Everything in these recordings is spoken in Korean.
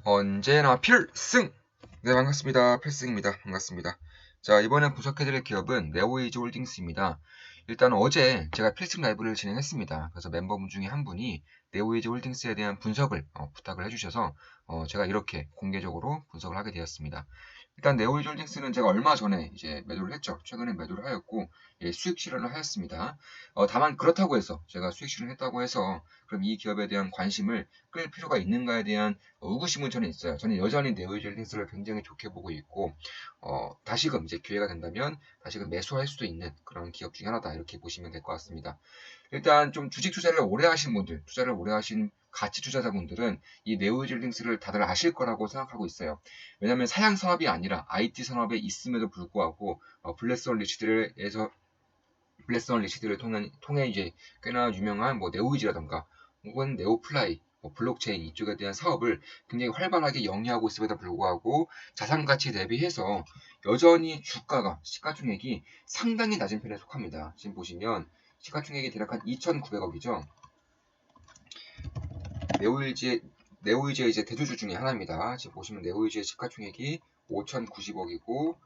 언제나 필승! 네, 반갑습니다. 필승입니다. 반갑습니다. 자, 이번에 분석해드릴 기업은 네오에이지 홀딩스입니다. 일단 어제 제가 필승 라이브를 진행했습니다. 그래서 멤버분 중에 한 분이 네오에이지 홀딩스에 대한 분석을 부탁을 해주셔서 제가 이렇게 공개적으로 분석을 하게 되었습니다. 일단 네오에이지 홀딩스는 제가 얼마 전에 이제 매도를 했죠. 최근에 매도를 하였고 수익 실현을 하였습니다. 다만 그렇다고 해서 제가 수익 실현했다고 해서 그럼 이 기업에 대한 관심을 끌 필요가 있는가에 대한 의구심은 저는 있어요. 저는 여전히 네오에이지 홀딩스를 굉장히 좋게 보고 있고 다시금 이제 기회가 된다면 다시금 매수할 수도 있는 그런 기업 중에 하나다 이렇게 보시면 될 것 같습니다. 일단 좀 주식 투자를 오래 하신 분들, 투자를 오래 하신 가치 투자자분들은 이 네오에이지 홀딩스를 다들 아실 거라고 생각하고 있어요. 왜냐하면 사양 산업이 아니라 IT 산업에 있음에도 불구하고 블랙스원 리치들을 통해 이제 꽤나 유명한 뭐 네오이지라던가 혹은 네오플라이, 블록체인 이쪽에 대한 사업을 굉장히 활발하게 영위하고 있음에도 불구하고 자산 가치 대비해서 여전히 주가가 시가총액이 상당히 낮은 편에 속합니다. 지금 보시면 시가총액이 대략 한 2,900억이죠. 네오이지의 이제 대주주 중에 하나입니다. 지금 보시면 네오이지의 시가총액이 5,090억이고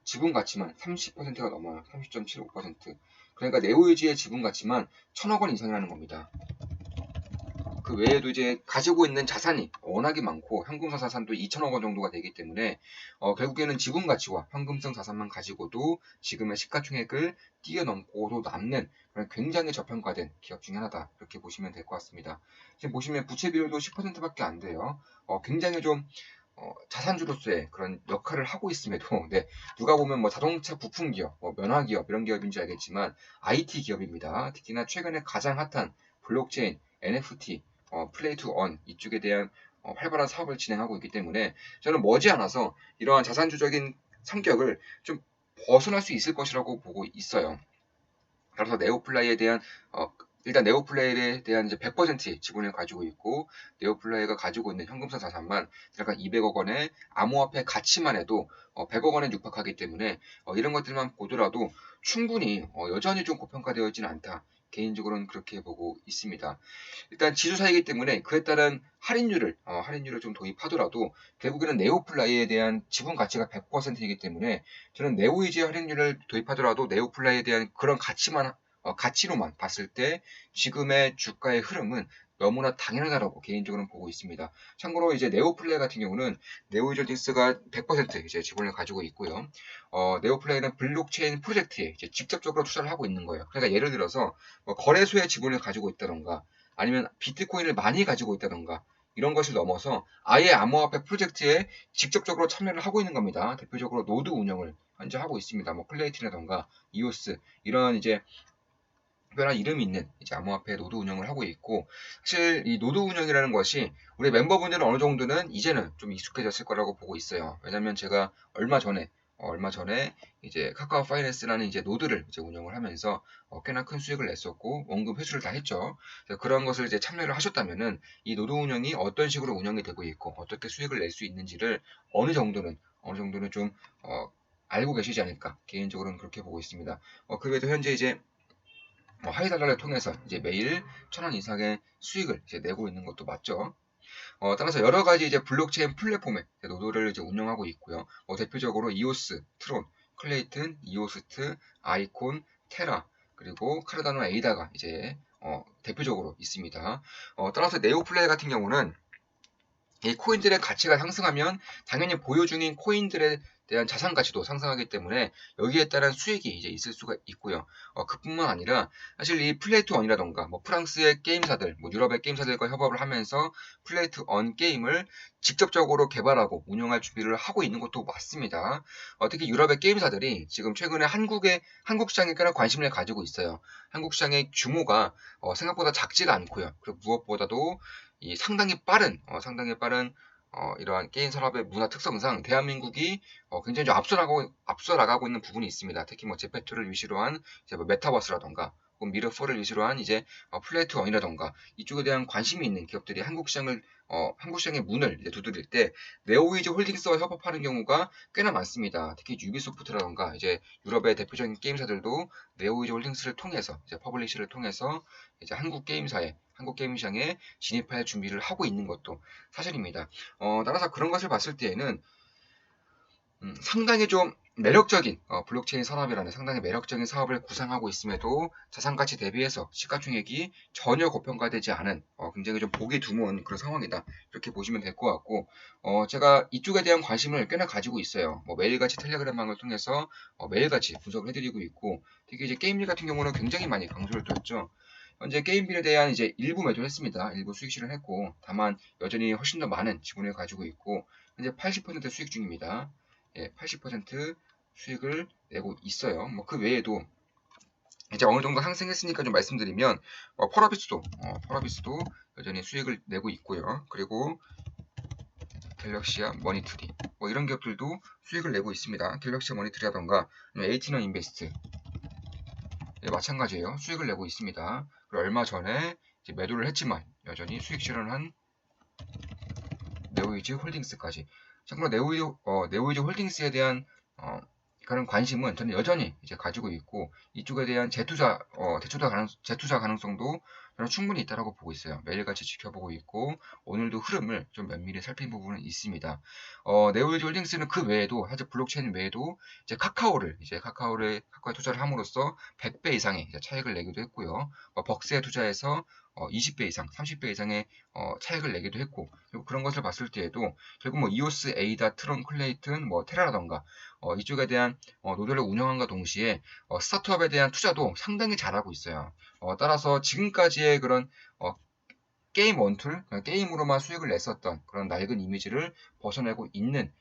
지분 가치만 30%가 넘어요. 30.75%. 그러니까 네오이지의 지분 가치만 1,000억 원 이상이라는 겁니다. 그 외에도 이제 가지고 있는 자산이 워낙에 많고 현금성 자산도 2,000억 원 정도가 되기 때문에 결국에는 지분 가치와 현금성 자산만 가지고도 지금의 시가총액을 뛰어넘고도 남는 그런 굉장히 저평가된 기업 중에 하나다 이렇게 보시면 될 것 같습니다. 지금 보시면 부채 비율도 10%밖에 안 돼요. 굉장히 좀 자산주로서의 그런 역할을 하고 있음에도 네, 누가 보면 뭐 자동차 부품 기업, 면화 기업 이런 기업인지 알겠지만 IT 기업입니다. 특히나 최근에 가장 핫한 블록체인, NFT, 플레이 투 원 이쪽에 대한 활발한 사업을 진행하고 있기 때문에 저는 머지않아서 이러한 자산주적인 성격을 좀 벗어날 수 있을 것이라고 보고 있어요. 따라서 네오플라이에 대한 일단 네오플레이에 대한 이제 100%의 지분을 가지고 있고 네오플레이가 가지고 있는 현금성 자산만 약간 200억 원의 암호화폐 가치만 해도 100억 원에 육박하기 때문에 이런 것들만 보더라도 충분히 여전히 좀 고평가되어 있지는 않다. 개인적으로는 그렇게 보고 있습니다. 일단 지주사이기 때문에 그에 따른 할인율을 좀 도입하더라도 결국에는 네오플라이에 대한 지분 가치가 100%이기 때문에 저는 네오이지 할인율을 도입하더라도 네오플라이에 대한 그런 가치로만 봤을 때 지금의 주가의 흐름은 너무나 당연하다고 개인적으로는 보고 있습니다. 참고로 이제 네오플레이 같은 경우는 네오이저딩스가 100% 이제 지분을 가지고 있고요. 네오플레이는 블록체인 프로젝트에 이제 직접적으로 투자를 하고 있는 거예요. 그러니까 예를 들어서 뭐 거래소의 지분을 가지고 있다던가 아니면 비트코인을 많이 가지고 있다던가 이런 것을 넘어서 아예 암호화폐 프로젝트에 직접적으로 참여를 하고 있는 겁니다. 대표적으로 노드 운영을 현재 하고 있습니다. 뭐 플레이티라던가 이오스 이런 이제 특별한 이름이 있는 이제 암호화폐 노드 운영을 하고 있고 사실 이 노드 운영이라는 것이 우리 멤버분들은 어느 정도는 이제는 좀 익숙해졌을 거라고 보고 있어요. 왜냐면 제가 얼마 전에 이제 카카오 파이낸스라는 이제 노드를 이제 운영을 하면서 꽤나 큰 수익을 냈었고 원금 회수를 다 했죠. 그런 것을 이제 참여를 하셨다면은 이 노드 운영이 어떤 식으로 운영이 되고 있고 어떻게 수익을 낼 수 있는지를 어느 정도는 좀 알고 계시지 않을까 개인적으로는 그렇게 보고 있습니다. 그 외에도 현재 이제 하이달러를 통해서 이제 매일 1,000원 이상의 수익을 이제 내고 있는 것도 맞죠. 따라서 여러 가지 이제 블록체인 플랫폼에 노드를 이제 운영하고 있고요. 대표적으로 이오스, 트론, 클레이튼, 이오스트, 아이콘, 테라, 그리고 카르다노 에이다가 이제 대표적으로 있습니다. 따라서 네오플레이 같은 경우는 이 코인들의 가치가 상승하면 당연히 보유 중인 코인들에 대한 자산 가치도 상승하기 때문에 여기에 따른 수익이 이제 있을 수가 있고요. 그뿐만 아니라 사실 이 플레이트 원이라던가 뭐 프랑스의 게임사들, 뭐 유럽의 게임사들과 협업을 하면서 플레이트 원 게임을 직접적으로 개발하고 운영할 준비를 하고 있는 것도 맞습니다. 특히 유럽의 게임사들이 지금 최근에 한국 시장에 꽤나 관심을 가지고 있어요. 한국 시장의 규모가 생각보다 작지가 않고요. 그리고 무엇보다도 이 상당히 빠른 이러한 게임 산업의 문화 특성상 대한민국이 굉장히 좀 앞서 나가고 있는 부분이 있습니다. 특히 뭐 제페토를 위시로 한 이제 뭐 메타버스라던가 혹은 미러포를 위시로 한 이제 플레이트 원이라던가 이쪽에 대한 관심이 있는 기업들이 한국 시장의 문을 이제 두드릴 때 네오이즈 홀딩스와 협업하는 경우가 꽤나 많습니다. 특히 유비소프트라던가 이제 유럽의 대표적인 게임사들도 네오이즈 홀딩스를 통해서 이제 퍼블리시를 통해서 이제 한국 게임사에 한국 게임 시장에 진입할 준비를 하고 있는 것도 사실입니다. 따라서 그런 것을 봤을 때에는 상당히 좀 매력적인 블록체인 산업이라는 상당히 매력적인 사업을 구상하고 있음에도 자산가치 대비해서 시가총액이 전혀 고평가되지 않은 굉장히 좀 보기 드문 그런 상황이다. 이렇게 보시면 될 것 같고 제가 이쪽에 대한 관심을 꽤나 가지고 있어요. 뭐 매일같이 텔레그램방을 통해서 매일같이 분석을 해드리고 있고 특히 이제 게임빌 같은 경우는 굉장히 많이 강조를 뒀죠. 현재 게임빌에 대한 이제 일부 매도를 했습니다. 일부 수익 실현했고 다만 여전히 훨씬 더 많은 지분을 가지고 있고 현재 80% 수익 중입니다. 80% 수익을 내고 있어요. 뭐 그 외에도 이제 어느 정도 상승했으니까 좀 말씀드리면 펄어비스도 여전히 수익을 내고 있고요. 그리고 갤럭시아 머니트리 뭐 이런 기업들도 수익을 내고 있습니다. 갤럭시아 머니트리라던가 에이티넌 인베스트 마찬가지예요. 수익을 내고 있습니다. 그리고 얼마 전에 이제 매도를 했지만 여전히 수익 실현한 네오이즈 홀딩스까지. 참고로 네오이즈 홀딩스에 대한 그런 관심은 저는 여전히 이제 가지고 있고 이쪽에 대한 재투자 가능성도 저는 충분히 있다고 보고 있어요. 매일같이 지켜보고 있고 오늘도 흐름을 좀 면밀히 살핀 부분은 있습니다. 네오이즈 홀딩스는 그 외에도 사실 블록체인 외에도 이제 카카오에 투자를 함으로써 100배 이상의 차익을 내기도 했고요. 벅스에 투자해서 20배 이상, 30배 이상의 차익을 내기도 했고 그리고 그런 것을 봤을 때에도 결국 뭐 이오스, 에이다, 트론, 클레이튼, 뭐 테라라던가 이쪽에 대한 노드를 운영함과 동시에 스타트업에 대한 투자도 상당히 잘하고 있어요. 따라서 지금까지의 그런 게임 원툴, 게임으로만 수익을 냈었던 그런 낡은 이미지를 벗어나고 있는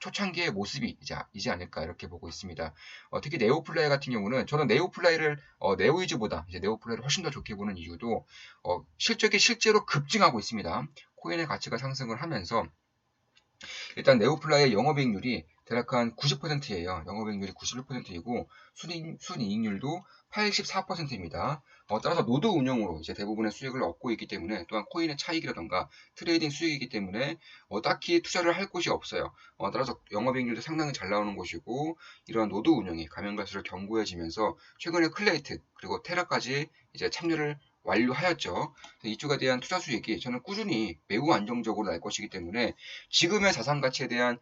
초창기의 모습이 이제 않을까 이렇게 보고 있습니다. 특히 네오플라이 같은 경우는 저는 네오플라이를 네오이즈보다 이제 네오플라이를 훨씬 더 좋게 보는 이유도 실적이 실제로 급증하고 있습니다. 코인의 가치가 상승을 하면서 일단 네오플라이의 영업이익률이 대략 한 90%예요. 영업이익률이 91%이고 순이익률도 84%입니다. 따라서 노드 운영으로 이제 대부분의 수익을 얻고 있기 때문에 또한 코인의 차익이라던가 트레이딩 수익이기 때문에 딱히 투자를 할 곳이 없어요. 따라서 영업이익률도 상당히 잘 나오는 곳이고 이러한 노드 운영이 가면 갈수록 견고해지면서 최근에 클레이트 그리고 테라까지 이제 참여를 완료하였죠. 이쪽에 대한 투자 수익이 저는 꾸준히 매우 안정적으로 날 것이기 때문에 지금의 자산 가치에 대한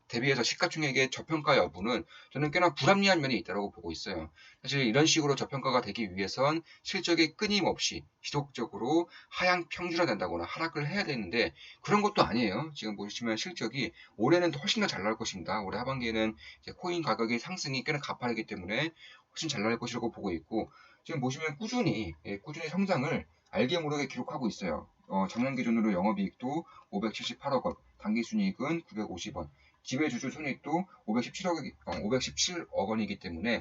대비해서 시가총액의 저평가 여부는 저는 꽤나 불합리한 면이 있다고 보고 있어요. 사실 이런 식으로 저평가가 되기 위해선 실적이 끊임없이 지속적으로 하향 평준화된다거나 하락을 해야 되는데 그런 것도 아니에요. 지금 보시면 실적이 올해는 훨씬 더 잘 나올 것입니다. 올해 하반기에는 코인 가격의 상승이 꽤나 가파르기 때문에 훨씬 잘 나올 것이라고 보고 있고 지금 보시면 꾸준히 성장을 알게 모르게 기록하고 있어요. 작년 기준으로 영업이익도 578억 원, 당기순이익은 950원, 지배주주 손익도 517억 원이기 때문에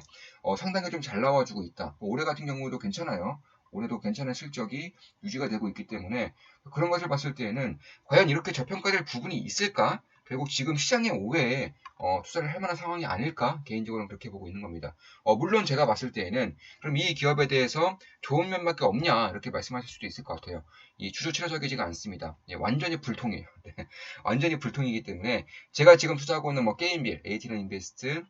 상당히 좀 잘 나와주고 있다. 올해 같은 경우도 괜찮아요. 올해도 괜찮은 실적이 유지가 되고 있기 때문에 그런 것을 봤을 때에는 과연 이렇게 저평가될 부분이 있을까? 결국 지금 시장의 오해에 투자를 할 만한 상황이 아닐까? 개인적으로는 그렇게 보고 있는 겁니다. 물론 제가 봤을 때에는 그럼 이 기업에 대해서 좋은 면밖에 없냐? 이렇게 말씀하실 수도 있을 것 같아요. 이 주주친화적이지가 않습니다. 완전히 불통이에요. 네. 완전히 불통이기 때문에 제가 지금 투자하고 있는 뭐 게임빌, 에이티넌 인베스트,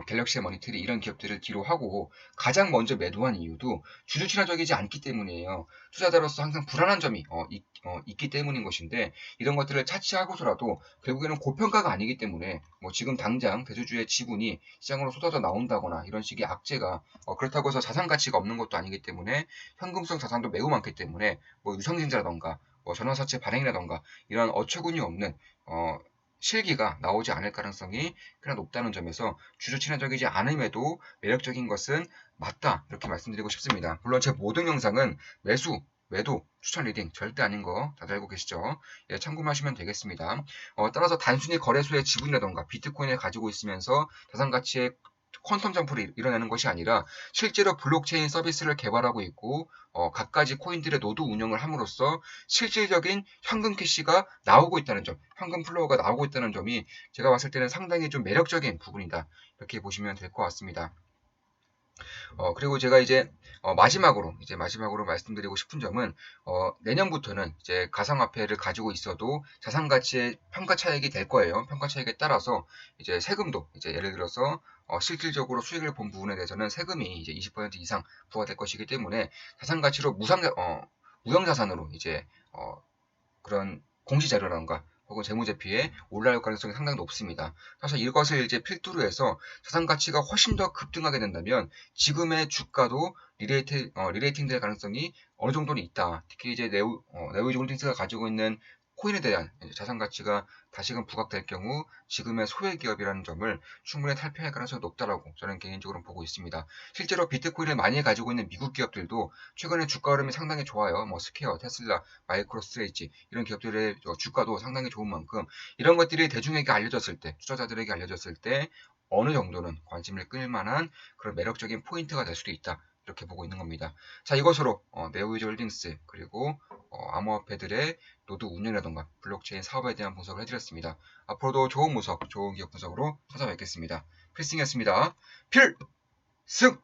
갤럭시 머니터리 이런 기업들을 뒤로 하고 가장 먼저 매도한 이유도 주주 친화적이지 않기 때문이에요. 투자자로서 항상 불안한 점이 있기 때문인 것인데 이런 것들을 차치하고서라도 결국에는 고평가가 아니기 때문에 뭐 지금 당장 대주주의 지분이 시장으로 쏟아져 나온다거나 이런 식의 악재가 그렇다고 해서 자산 가치가 없는 것도 아니기 때문에 현금성 자산도 매우 많기 때문에 뭐 유상증자라던가 뭐 전환사채 발행이라던가 이런 어처구니 없는 실기가 나오지 않을 가능성이 꽤나 높다는 점에서 주주 친화적이지 않음에도 매력적인 것은 맞다 이렇게 말씀드리고 싶습니다. 물론 제 모든 영상은 매도, 추천 리딩 절대 아닌 거 다들 알고 계시죠? 참고하시면 되겠습니다. 따라서 단순히 거래소의 지분이라던가 비트코인을 가지고 있으면서 자산 가치의 퀀텀 점프를 이뤄내는 것이 아니라 실제로 블록체인 서비스를 개발하고 있고 갖가지 코인들의 노드 운영을 함으로써 실질적인 현금 캐시가 나오고 있다는 점, 현금 플로우가 나오고 있다는 점이 제가 봤을 때는 상당히 좀 매력적인 부분이다. 이렇게 보시면 될 것 같습니다. 그리고 제가 마지막으로 말씀드리고 싶은 점은 내년부터는 이제 가상화폐를 가지고 있어도 자산 가치의 평가 차익이 될 거예요. 평가 차익에 따라서 이제 세금도 예를 들어서 실질적으로 수익을 본 부분에 대해서는 세금이 이제 20% 이상 부과될 것이기 때문에 자산 가치로 무형자산으로 이제 그런 공시자료라던가 혹은 재무제표에 올라올 가능성이 상당히 높습니다. 사실 이것을 이제 필두로 해서 자산 가치가 훨씬 더 급등하게 된다면 지금의 주가도 리레이팅 될 가능성이 어느 정도는 있다. 특히 이제 네오이즈 홀딩스가 가지고 있는 코인에 대한 자산 가치가 다시금 부각될 경우 지금의 소액 기업이라는 점을 충분히 탈피할 가능성이 높다라고 저는 개인적으로 보고 있습니다. 실제로 비트코인을 많이 가지고 있는 미국 기업들도 최근에 주가 흐름이 상당히 좋아요. 뭐 스퀘어, 테슬라, 마이크로스트레이지 이런 기업들의 주가도 상당히 좋은 만큼 이런 것들이 대중에게 알려졌을 때, 투자자들에게 알려졌을 때 어느 정도는 관심을 끌 만한 그런 매력적인 포인트가 될 수도 있다. 이렇게 보고 있는 겁니다. 자, 이것으로 네오이즈 홀딩스 그리고 암호화폐들의 노드 운영이라던가 블록체인 사업에 대한 분석을 해드렸습니다. 앞으로도 좋은 분석, 좋은 기업 분석으로 찾아뵙겠습니다. 필승이었습니다. 필승!